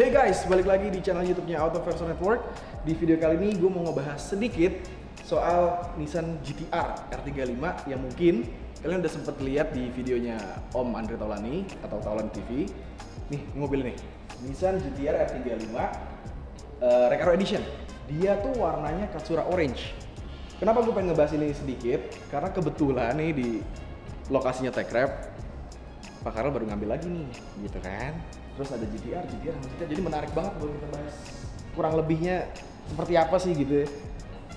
Hey guys, balik lagi di channel YouTube-nya Autoverso Network. Di video kali ini gue mau ngebahas sedikit soal Nissan GT-R R35 yang mungkin kalian udah sempet lihat di videonya Om Andre Taulani atau Taulani TV. Nih, mobil nih, Nissan GT-R R35 Recaro Edition. Dia tuh warnanya Katsura Orange. Kenapa gue pengen ngebahas ini sedikit? Karena kebetulan nih di lokasinya Tech Rep, Pak Karel baru ngambil lagi nih, gitu kan. Terus ada GT-R sama GT-R, jadi menarik banget buat kita bahas kurang lebihnya seperti apa sih gitu ya.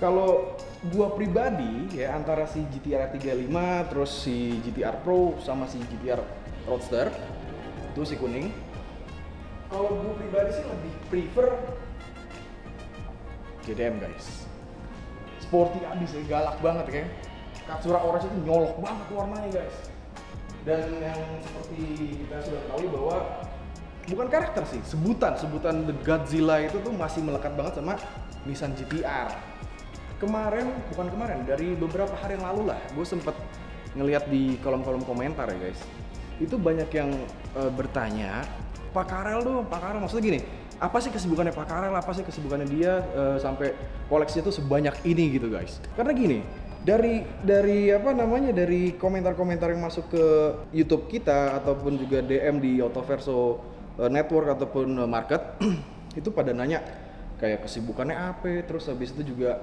Kalau gua pribadi ya antara si GT-R R35 terus si GT-R Pro sama si GT-R Roadster itu si kuning. Kalau gua pribadi sih lebih prefer GDM guys. Sporty abis ya, galak banget kan. Katsura Orange itu nyolok banget warnanya guys. Dan yang seperti kita sudah tahu bahwa bukan karakter sih, sebutan The Godzilla itu tuh masih melekat banget sama Nissan GT-R. Bukan kemarin, dari beberapa hari yang lalu lah, gue sempet ngeliat di kolom-kolom komentar ya guys. Itu banyak yang bertanya, Pak Karel maksudnya gini, apa sih kesibukannya Pak Karel, apa sih kesibukannya dia sampai koleksinya tuh sebanyak ini gitu guys. Karena gini, dari komentar-komentar yang masuk ke YouTube kita ataupun juga DM di Autoverso Network ataupun market itu pada nanya kayak kesibukannya apa, terus habis itu juga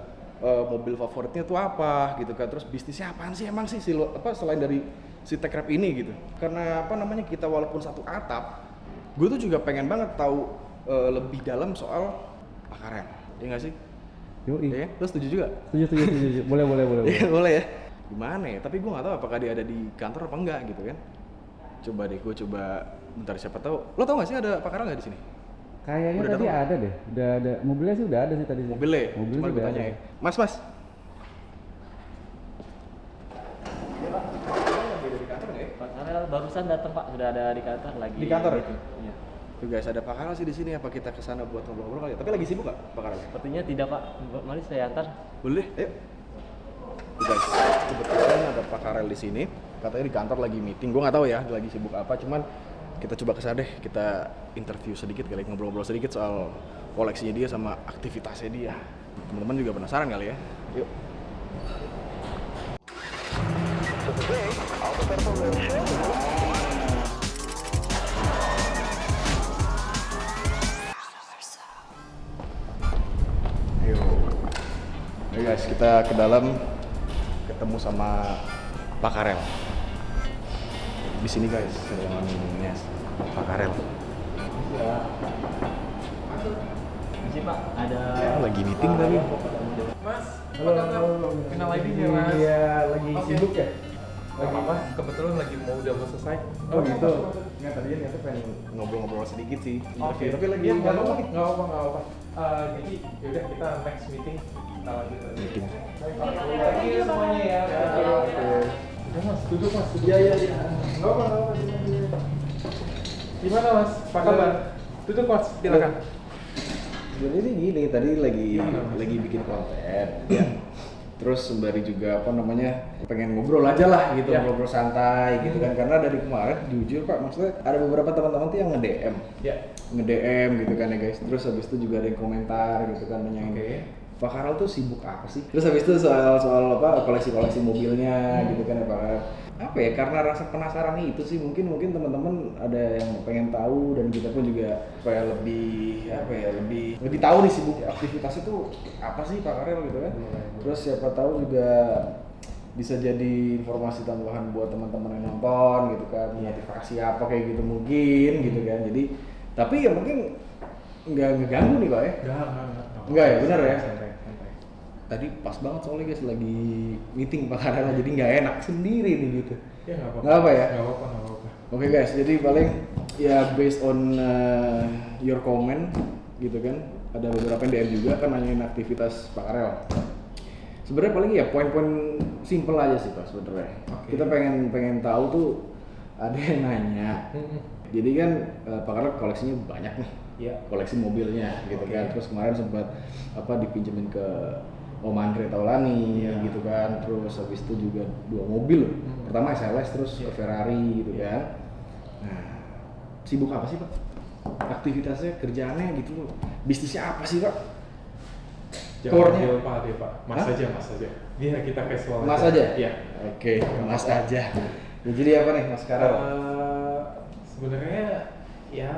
mobil favoritnya tuh apa gitu kan, terus bisnisnya apaan sih emang sih selain dari si Tech Rep ini gitu. Karena kita walaupun satu atap, gue tuh juga pengen banget tahu lebih dalam soal Pak Karel, ya nggak sih? Yoi. Ya, lo setuju juga? Setuju. Boleh. Boleh ya? Gimana ya? Tapi gue nggak tahu apakah dia ada di kantor apa enggak gitu kan. Coba deh, gue coba bentar, siapa tahu. Lo tau nggak sih ada Pak Karel nggak di sini? Kayaknya udah tadi ada deh. Udah ada. Mobilnya sih udah ada sih tadi. Mobilnya Mobilnya gue udah tanya ada. ya. Mas. Iya Pak. Karel lagi ada di kantor nggak ya? Pak Karel barusan datang Pak, sudah ada di kantor lagi. Di kantor? Gitu. Iya. Tuh guys, ada Pak Karel sih di sini. Apa kita kesana buat ngobrol-ngobrol kali ya? Tapi lagi sibuk nggak Pak Karel? Sepertinya tidak Pak. Mari saya antar. Boleh, ayo. Tuh guys, kebetulan ada Pak Karel di sini. Katanya di kantor lagi meeting. Gue nggak tahu ya lagi sibuk apa. Cuman kita coba kesana deh. Kita interview sedikit kali, ngobrol-ngobrol sedikit soal koleksinya dia sama aktivitasnya dia. Teman-teman juga penasaran kali ya. Yuk. Ayo. Ayo guys, kita ke dalam ketemu sama Pak Karel. Di sini guys, sedangnya Pak Karel. Ya. Masih Pak, ada Lagi meeting tadi. Mas, Halo. kenal lagi ya Mas? Iya, lagi Oke. sibuk ya? Gak apa-apa, kebetulan lagi udah mau selesai. Oh gitu. Nggak, tadinya niatnya pengen ngobrol-ngobrol sedikit sih. Oke. Tapi lagi Iya, nggak nggak apa-apa. apa-apa, nggak apa-apa. Jadi yaudah kita next meeting kita lanjut. Meeting. Lagi semuanya ya. Oke. Udah Mas, duduk Mas. Iya. Nggak apa-apa. Gimana Mas? Apa kabar? Duduk Mas, silakan. Sebenarnya sih gini, tadi lagi Gimana, Mas? bikin konten ya. Terus sembari juga pengen ngobrol aja lah gitu, Ya. ngobrol santai gitu kan. Karena dari kemarin jujur Pak, maksudnya ada beberapa teman-teman tuh yang nge-DM. Ya. Nge-DM gitu kan ya guys. Terus habis itu juga ada yang komentar gitu kan nanyain, Oke. Pak Karel tuh sibuk apa sih? Terus habis itu soal koleksi mobilnya gitu kan ya Pak Karel. Apa ya, karena rasa penasaran itu sih mungkin teman-teman ada yang pengen tahu, dan kita pun juga supaya lebih tahu nih sibuk aktivitas itu apa sih Pak Karel gitu kan. Terus siapa tahu juga bisa jadi informasi tambahan buat teman-teman yang nonton gitu kan, motivasi apa kayak gitu mungkin gitu kan. Jadi tapi ya mungkin nggak ngeganggu nih Pak ya. Enggak ya, benar ya? Santai. Tadi pas banget soalnya guys, lagi meeting Pak Karel, jadi nggak enak sendiri nih gitu. Ya nggak apa-apa. Nggak apa ya? Nggak apa-apa. Oke guys, jadi paling ya based on your comment gitu kan, ada beberapa yang DM juga kan nanyain aktivitas Pak Karel. Sebenarnya paling ya poin-poin simple aja sih Pak sebenarnya. Oke. Kita pengen tahu tuh, ada yang nanya. Jadi kan Pak Karel koleksinya banyak nih. Iya. Koleksi mobilnya gitu Oke. kan. Terus kemarin sempat dipinjemin ke Om Andre Taulani Iya. gitu kan. Terus habis itu juga 2 mobil. Pertama SLS, terus Iya. ke Ferrari gitu Iya. kan. Nah, sibuk apa sih Pak? aktivitasnya, kerjaannya gitu, bisnisnya apa sih Pak? Jangan Core-nya? panggil Pak deh Pak, Mas Hah? aja, Mas aja. Dia kita casual Mas aja? Iya. Oke, Mas aja. Ya, jadi apa nih Mas Karel? Sebenarnya ya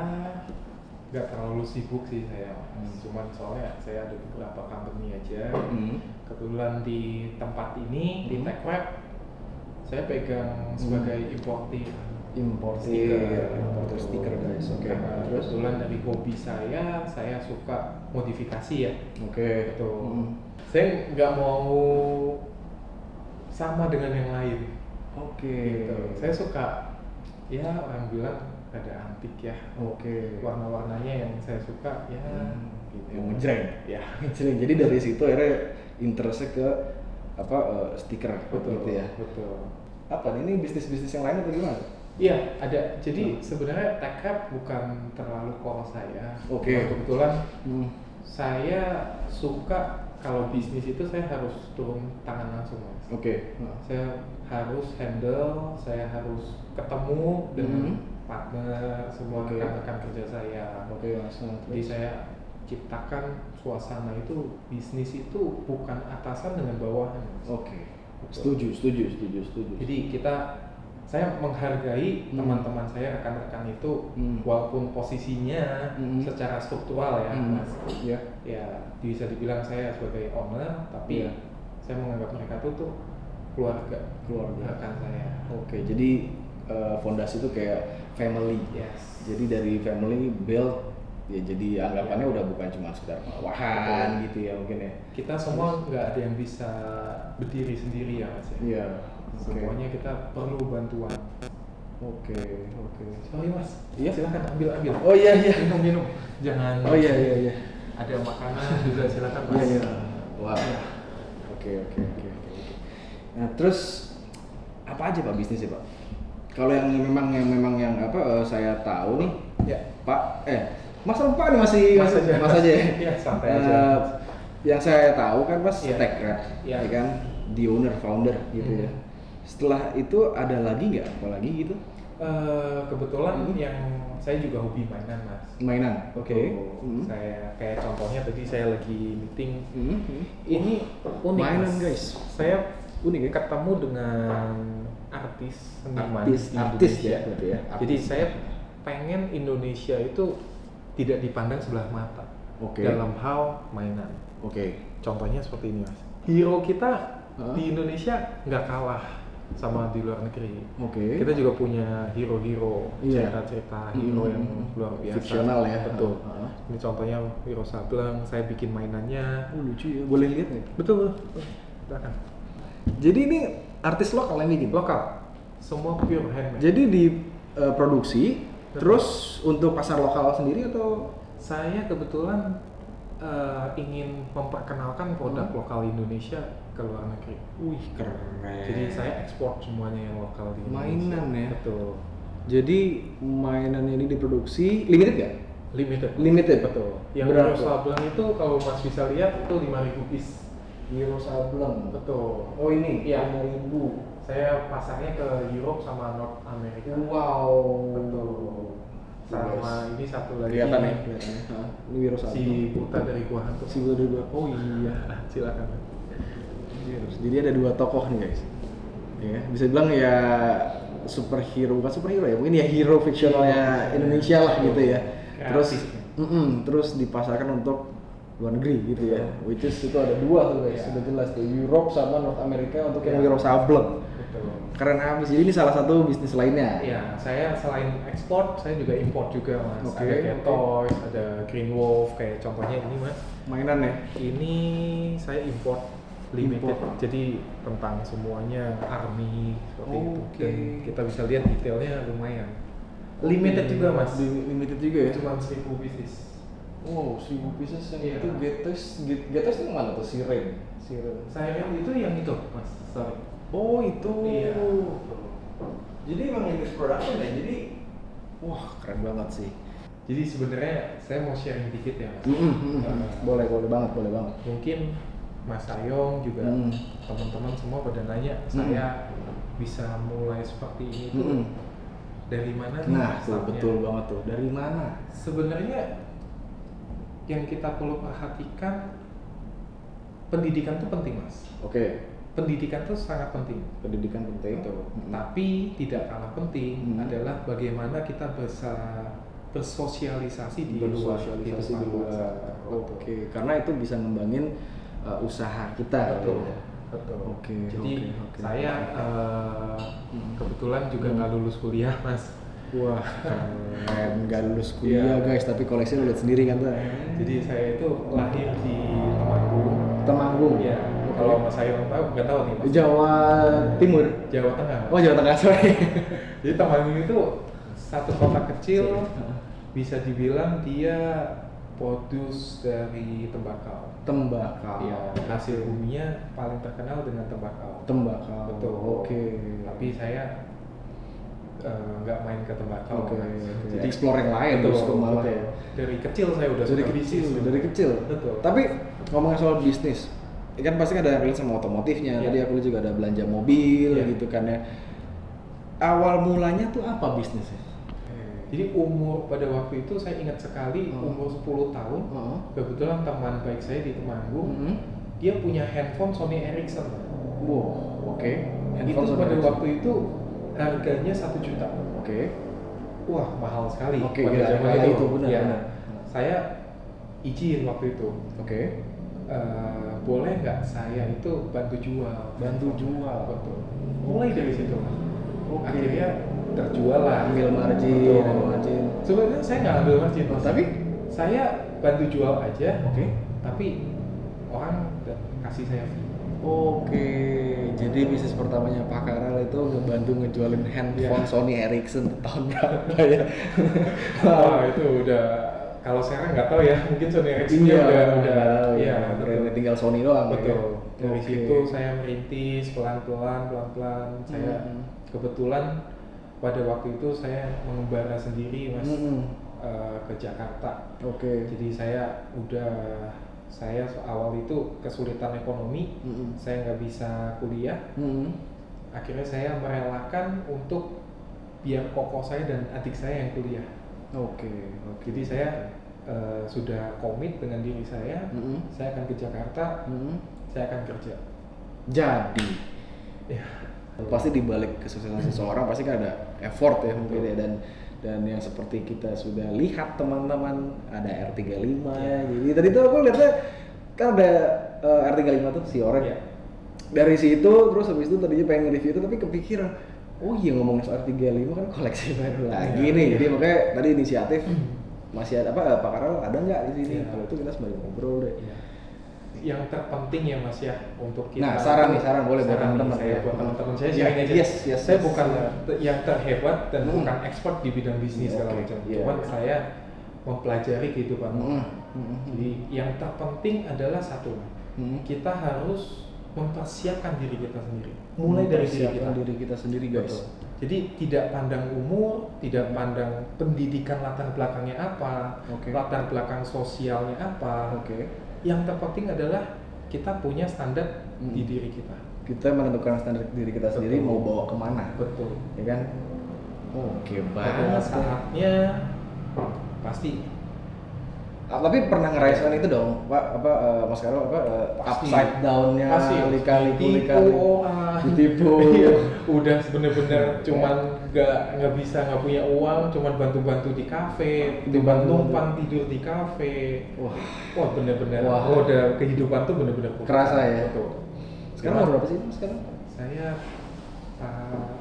nggak terlalu sibuk sih saya, cuman soalnya saya ada beberapa company aja. Kebetulan di tempat ini di TechWeb saya pegang sebagai importir Importer stiker guys. Oke. Karena Terus? kebetulan dari hobi saya suka modifikasi ya. Oke. Betul. Saya nggak mau sama dengan yang lain. Oke. Gitu. Saya suka, ya orang bilang ada antik ya. Oke. Warna-warnanya yang saya suka ya. Gitu. Yang ngejreng. Ya. Ngejreng. Jadi dari situ akhirnya interestnya ke stiker gitu ya. Betul. Apa nih, ini bisnis-bisnis yang lain atau gimana? Iya, ada. Jadi sebenarnya TechCrab bukan terlalu core saya. Oke. Kebetulan saya suka kalau bisnis itu saya harus turun tangan langsung, Mas. Oke. Saya harus handle, saya harus ketemu dengan partner, semua Oke. rekan-rekan kerja saya. Oke, Mas. Jadi saya ciptakan suasana itu, bisnis itu bukan atasan dengan bawahan, Mas. Oke. Setuju. Jadi saya menghargai teman-teman saya, rekan-rekan itu, walaupun posisinya secara struktural ya, Mas. Iya. Ya bisa dibilang saya sebagai owner, tapi Iya. saya menganggap mereka tuh keluarga rekan saya. Oke, jadi fondasi itu kayak family. Yes. Jadi dari family build ya, jadi anggapannya udah bukan cuma sekedar bawahan gitu ya mungkin ya. Kita semua nggak ada yang bisa berdiri sendiri ya, Mas. Iya. Semuanya kita perlu bantuan. Oke. Sorry, Mas. Iya. Silakan ambil. Oh iya. Minum. Jangan. Oh iya. Ada makanan juga, silakan, Mas. Iya. Wah. Oke. Nah, terus apa aja Pak bisnisnya Pak? Kalau yang memang saya tahu nih, Ya. Pak, Mas lupa nih masih Mas aja. ya. Iya, santai aja. Yang saya tahu kan Mas Iya. TechCrab, Iya. ya kan, the owner, founder gitu ya. Setelah itu ada lagi nggak? Apa lagi gitu? Kebetulan yang saya juga hobi mainan, Mas. Mainan. Oke. Betul. Saya kayak contohnya tadi saya lagi meeting. Ini unik, Mainan, Mas. guys. Saya Unik ya? ketemu dengan artis seniman Artis Indonesia. ya berarti ya. Jadi Artis. saya pengen Indonesia itu tidak dipandang sebelah mata Oke. dalam hal mainan. Oke. Contohnya seperti ini, Mas. Hero kita Hah? di Indonesia nggak kalah sama di luar negeri. Oke. Kita juga punya hero-hero, Iya. cerita-cerita hero yang luar biasa. Fiksional ya. Betul. Heeh. Ini contohnya Wiro Sableng, saya bikin mainannya. Oh, lucu ya. Boleh lihat nggak? Betul. Silakan. Jadi ini artis lokal yang bikin. Lokal. Semua pure handmade. Jadi diproduksi, terus untuk pasar lokal sendiri atau? Saya kebetulan ingin memperkenalkan produk lokal Indonesia ke luar negeri. Wih, keren. Jadi saya ekspor semuanya yang lokal di Indonesia. Mainan ya? Betul. Jadi mainan ini diproduksi limited nggak? Limited. Limited. Betul. Yang Berapa? Wiro Sableng itu kalau Mas bisa lihat itu 5.000 piece. Wiro Sableng. Betul. Oh ini? Iya. 5.000. Saya pasarnya ke Europe sama North America. Wow. Betul. Sama ini satu lagi. Kelihatan ya? Kelihatan. Hah, ini Wiro Sableng. Si Buta dari Gua Hantu. Si Buta dari Gua. Oh iya, silakan. Jadi ada dua tokoh nih guys. Ya, bisa bilang ya superhero, bukan superhero ya, mungkin ya hero fiksionalnya Indonesia lah gitu ya. Terus, terus dipasarkan untuk luar negeri gitu ya. Which is itu ada dua tuh guys, sudah jelas tuh Europe sama North America untuk yang Wiro Sableng. Betul. Keren abis. Jadi ini salah satu bisnis lainnya. Iya, saya selain ekspor, saya juga import juga, Mas. Oke, Ada kayak oke. Toys, ada Green Wolf, kayak contohnya ini, Mas. Mainan ya. Ini saya import limited, Import. jadi tentang semuanya army seperti itu. Oke. Dan kita bisa lihat detailnya lumayan. Limited juga, Mas. Limited juga ya. Cuma 1.000 pieces. Wow, 1.000 pieces yang Iya. itu Getes itu mana tuh? Siren. Saya lihat itu yang itu, Mas. Sorry. Oh itu. Iya. Jadi emang ini production ya. Jadi wah keren banget sih. Jadi sebenarnya saya mau sharing dikit ya, Mas. Boleh banget. Mungkin Mas Ayong juga teman-teman semua pada nanya saya bisa mulai seperti ini tuh dari mana nih Nah, tuh startnya? betul banget tuh. Dari mana? Sebenarnya yang kita perlu perhatikan, pendidikan tuh penting mas. Oke, Pendidikan tuh sangat penting. pendidikan penting. Betul. Mm-mm. Tapi tidak kalah penting adalah bagaimana kita bisa bersosialisasi di luar Bersosialisasi di kehidupan luar. bangsa. Oke, karena itu bisa ngembangin usaha kita. Betul. ya. Betul. Oke, Jadi oke. saya kebetulan juga nggak lulus kuliah mas. Wah, keren, nggak lulus kuliah Iya. guys, tapi koleksinya lihat sendiri kan tuh. Jadi saya itu lahir di Temanggung. Temanggung. Ya, kalau mas saya tahu nggak tahu nih mas. Jawa Timur. Jawa Tengah. Oh, Jawa Tengah, sorry. Jadi Temanggung itu satu kota kecil, bisa dibilang dia produce dari tembakau. Tembakau. Iya, hasil buminya paling terkenal dengan tembakau. Tembakau. Betul. Oke. Tapi saya nggak main ke tembakau. Oke, Mas. oke. Jadi Explore yang lain betul, justru malah betul. ya. Dari kecil saya udah Dari suka kecil, bisnis. dari kecil. Betul. Tapi ngomongin soal bisnis, kan pasti kan ada yang relate sama otomotifnya. Iya. Tadi aku lihat juga ada belanja mobil Iya. gitu kan ya. Awal mulanya tuh apa bisnisnya? Jadi pada waktu itu saya ingat sekali umur 10 tahun, kebetulan teman baik saya di Temanggung, dia punya handphone Sony Ericsson. Wow, oke. Itu pada waktu itu harganya 1 juta. Oke. Wah, mahal sekali Oke, pada iya, zaman kala itu. itu, benar, Ya. benar. Saya izin waktu itu. Oke. Boleh nggak saya itu bantu jual? Bantu jual. Betul. Mulai dari situ, Mas. Oke. Akhirnya terjual lah. Ambil margin, Betul. ambil margin. Sebenarnya saya nggak ambil margin, Mas. Tapi? Saya bantu jual aja. Oke. Tapi orang kasih saya fee. Oke, jadi bisnis pertamanya Pak Karel itu ngebantu ngejualin handphone Iya. Sony Ericsson tahun berapa ya? Wah, itu udah kalau sekarang nggak tahu ya, mungkin Sony Ericsson Iya, udah ya, betul. tinggal Sony doang. Betul. ya. Dari Oke. situ saya merintis pelan-pelan. Saya kebetulan pada waktu itu saya mengembara sendiri, Mas, ke Jakarta. Oke. Jadi saya awal itu kesulitan ekonomi, saya nggak bisa kuliah. Akhirnya saya merelakan untuk biar koko saya dan adik saya yang kuliah. Oke. Jadi saya sudah komit dengan diri saya akan ke Jakarta, saya akan kerja. Jadi, Ya. pasti dibalik kesuksesan seseorang pasti kan ada effort ya mungkin ya, dan yang seperti kita sudah lihat teman-teman ada R35 Ya. jadi tadi tuh aku lihatnya kan ada R35 tuh si orang Ya. dari situ terus habis itu tadinya pengen review itu tapi kepikiran oh iya ngomongin soal R35 kan koleksi baru lagi Ya. nih jadi makanya tadi inisiatif masih ada apa Pak Karel ada nggak di sini Ya. kalau itu kita sembari ngobrol deh. Ya. Yang terpenting ya Mas ya untuk kita. Nah, saran boleh buat teman-teman saya, ya. buat teman-teman saya Ya, sharing aja. yes, Saya yes. bukan yang terhebat dan bukan expert di bidang bisnis segala Oke, macam. iya. Cuman saya mempelajari kehidupan orang. Mm. Jadi yang terpenting adalah satu, kita harus mempersiapkan diri kita sendiri. Mulai dari diri kita. Diri kita sendiri guys. Betul. Jadi tidak pandang umur, tidak pandang pendidikan latar belakangnya apa, Oke. latar belakang sosialnya apa. Oke. Yang terpenting adalah kita punya standar di diri kita. Kita menentukan standar diri kita sendiri Betul. mau bawa kemana, Betul. ya kan? Oke Pada banget. saatnya pasti. Tapi pernah ngerasain itu dong, Pak? Mas Karel Pasti. upside down-nya Pasti kali-kali ditipu orang. ditipu. Iya, udah bener-bener cuman nggak punya uang, cuman bantu-bantu di kafe, tiba numpang tidur di kafe. Wah bener-bener. Wah. Udah kehidupan tuh bener-bener Kerasa ya? Betul. Sekarang umur berapa sih Mas sekarang? Saya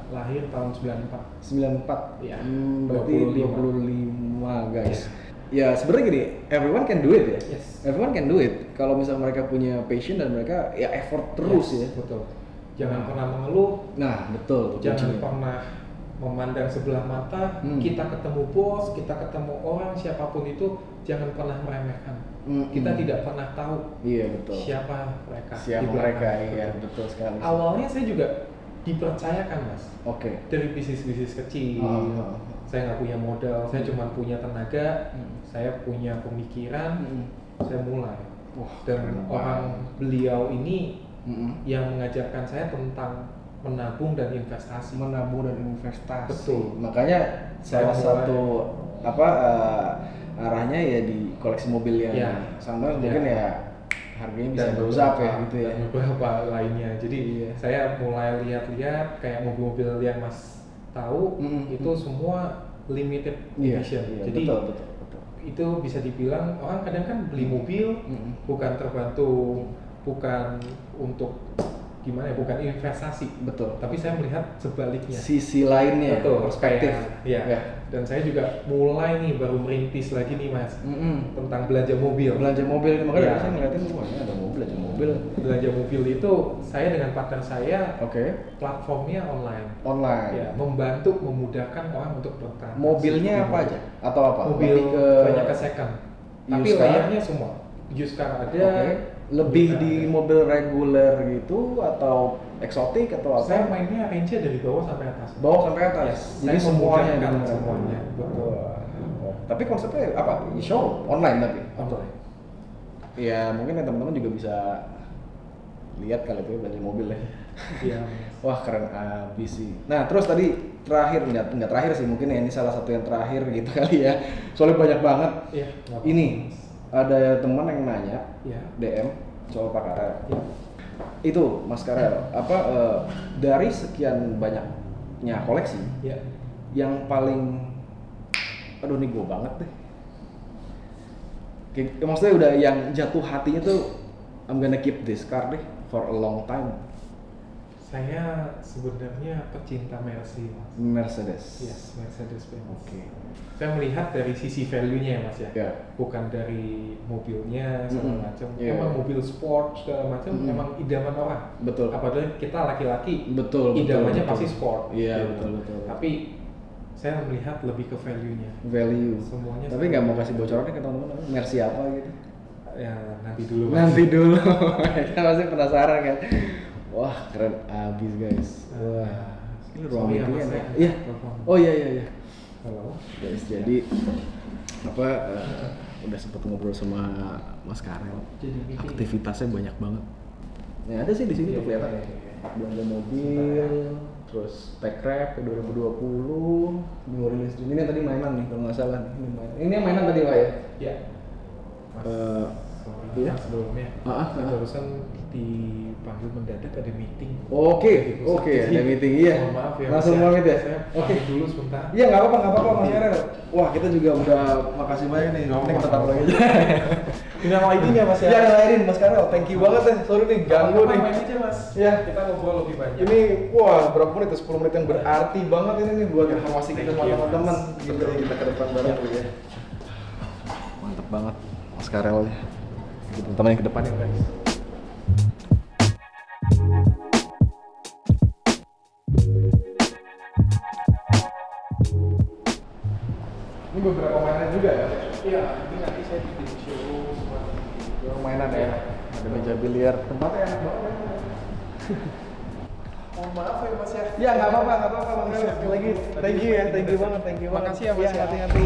lahir tahun 94. 94. Iya. Berarti 25 guys. Ya sebenarnya gini, everyone can do it ya. Yes. Everyone can do it. Kalau misalnya mereka punya passion dan mereka ya effort terus ya. Betul. Jangan pernah mengeluh, Nah, betul. jangan kuncinya. pernah memandang sebelah mata. Kita ketemu bos, kita ketemu orang siapapun itu, jangan pernah meremehkan. Kita tidak pernah tahu Iya, betul. siapa mereka. Siapa di belakang. mereka, iya, Betul. betul sekali. Awalnya saya juga dipercayakan, Mas, Oke. dari bisnis-bisnis kecil. Ah. Saya nggak punya modal, saya cuma punya tenaga, saya punya pemikiran, saya mulai. Wah, Dan keren orang beliau ini Mm-mm. yang mengajarkan saya tentang menabung dan investasi. Menabung dan investasi. Betul. Makanya salah Saya satu arahnya ya di koleksi mobil yang Ya. sama Ya. mungkin ya harganya bisa goes up ya gitu ya. Dan beberapa lainnya. Jadi Iya. saya mulai lihat-lihat kayak mobil-mobil yang Mas tahu itu semua limited Iya, edition. iya, Jadi betul. itu bisa dibilang orang kadang kan beli mobil bukan terbantu, bukan untuk gimana ya, bukan investasi. Betul. Tapi saya melihat sebaliknya. Sisi lainnya, Betul, perspektif. kayak, ya. Dan saya juga mulai nih baru merintis lagi nih Mas tentang belanja mobil. Belanja mobil ini makanya Iya. saya ngeliatin wah ini ada mobil, belanja mobil. Belanja mobil itu saya dengan partner saya Oke. platformnya online. Online. Ya, membantu memudahkan orang untuk bertransaksi. Mobilnya apa aja? Atau apa? Mobil Lebih ke banyak ke second. Tapi used car? layarnya semua. Used car ada. Oke. Lebih Used car di ada. mobil reguler gitu atau eksotik atau apa? Saya mainnya range-nya dari bawah sampai atas. Bawah sampai atas. Yes, Jadi saya semuanya memudahkan didengar. semuanya. Betul. Tapi konsepnya apa? Show online tapi. Online. Ya mungkin ya teman-teman juga bisa lihat kali itu ya belanja mobil ya. Iya. Wah keren abis sih. Nah terus tadi terakhir nggak terakhir sih mungkin ya ini salah satu yang terakhir gitu kali ya. Soalnya banyak banget. Iya. nggak Ini apa-apa. ada teman yang nanya Iya. DM soal Pak Karel. Iya. Itu Mas Karel dari sekian banyaknya koleksi Iya. yang paling aduh nih gue banget deh. Maksudnya udah yang jatuh hatinya tuh I'm gonna keep this car deh for a long time. Saya sebenarnya pecinta Mercy, Mas. Mercedes. Yes, Mercedes-Benz. Oke. Saya melihat dari sisi value-nya ya, Mas ya. Ya. Bukan dari mobilnya segala Mm-mm. macam. Iya. Emang mobil sport segala macam emang idaman orang. Betul. Apalagi kita laki-laki, Betul. idamannya betul. pasti sport. Iya gitu. betul. Tapi saya melihat lebih ke value-nya. Value. Semuanya Tapi nggak mau kasih bocoran ke teman-teman. Mercy apa gitu? Ya nanti dulu. Mas. Nanti dulu. Kita masih penasaran kan. Wah keren abis guys. Wah. Ini ruang Sorry ya, meetingnya Mas, enak. ya. Iya. Telepon. Oh iya. Halo. Guys, jadi udah sempet ngobrol sama Mas Karel. Jadi meeting. Aktivitasnya banyak banget. Nah, ada sih di sini Iya, tuh kelihatan. iya, iya. Belanja mobil, terus tech rap 2020, new release Juni. Ini yang tadi mainan nih kalau nggak salah nih. Ini yang mainan tadi Pak ya? Ya. Mas, Eh, sorry, iya. Mas, sebelumnya. Ah. Saya barusan dipanggil mendadak ada meeting. Oke, Di pusat. ada Jadi, meeting iya. Mohon maaf ya. Langsung Mas, pamit ya? Saya Oke. pamit dulu sebentar. Iya nggak apa-apa Mas Karel. Wah kita juga udah makasih banyak nih. Ini tetap lagi aja. Ini nama ID-nya Mas ya? Iya ngelahirin Mas Karel. Thank you banget deh. Sorry nih ganggu nih. Main aja Mas. Iya. Kita ngobrol lebih banyak. Ini wah berapa menit? 10 menit yang berarti banget ini nih buat informasi kita Thank sama you, teman-teman. Mas. Gitu ya kita ke depan bareng tuh ya. Mantep banget Mas Karel ya. Teman-teman yang ke depan ya guys. Ini beberapa mainan juga ya? Iya, ini nanti saya bikin show semua. Beberapa mainan ya. Ada meja biliar. Tempatnya enak banget. Mohon maaf ya Mas ya. Ya nggak apa-apa Bang Karel. Sekali lagi thank you ya, thank you banget. Makasih ya, Mas, ya. Hati-hati.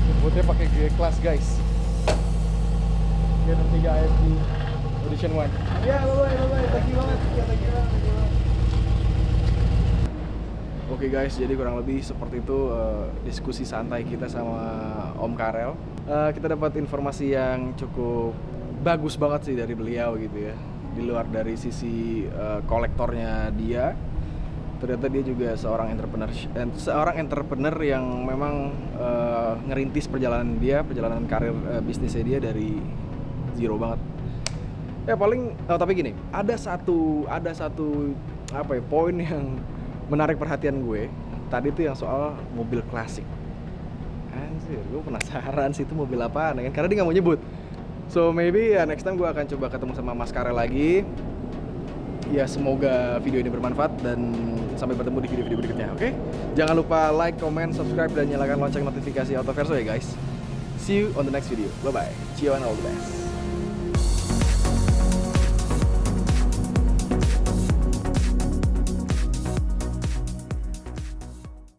Jemputnya pakai G-Class guys. G63 ASG Edition 1. Ya, bye-bye. Thank you banget. Ya, thank you banget. Oke guys, jadi kurang lebih seperti itu diskusi santai kita sama Om Karel. Kita dapat informasi yang cukup bagus banget sih dari beliau gitu ya. Di luar dari sisi kolektornya dia, ternyata dia juga seorang entrepreneur yang memang ngerintis perjalanan karir bisnisnya dia dari zero banget. Ya paling tapi gini, ada satu apa ya, poin yang menarik perhatian gue tadi tuh yang soal mobil klasik. Anjir, gue penasaran sih itu mobil apaan kan, karena dia nggak mau nyebut. So maybe ya next time gue akan coba ketemu sama Mas Karel lagi. Ya semoga video ini bermanfaat dan sampai bertemu di video-video berikutnya. Oke? Jangan lupa like, comment, subscribe dan nyalakan lonceng notifikasi Autoverso ya guys. See you on the next video. Bye bye. Ciao and all the best.